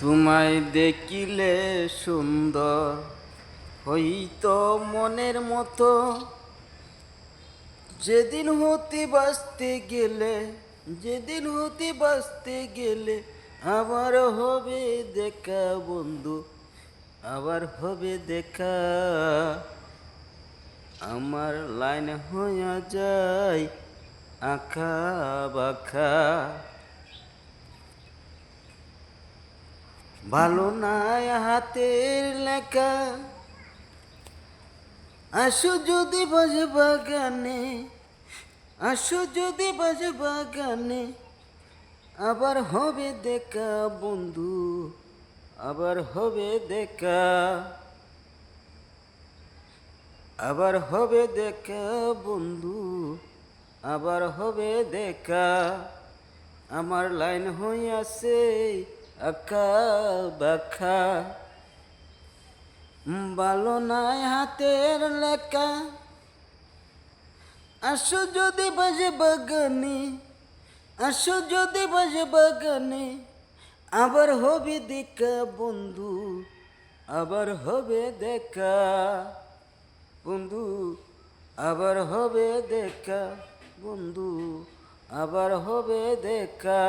তোমায় দেখিলে সুন্দর হইতো মনের মতো, যেদিন হতে বাঁচতে গেলে আবার হবে দেখা বন্ধু, আবার হবে দেখা। আমার লাইন হইয়া যায় আঁকা বাঁকা। ভালো নাই হাতের লেখা, আসো যদি বাজে বাগানে, আসো যদি বাজে বাগানে, আবার হবে দেখা বন্ধু, আবার হবে দেখা, আবার হবে দেখা বন্ধু, আবার হবে দেখা। আমার লাইন হইয়াছে আঁকা বাঁকা। ভালো নাই হাতের লেখা, আসো যদি বাজে বাগানে, আসো যদি বাজে বাগানে, আবার হবে দেখা বন্ধু, আবার হবে দেখা বন্ধু, আবার হবে দেখা বন্ধু, আবার হবে দেখা।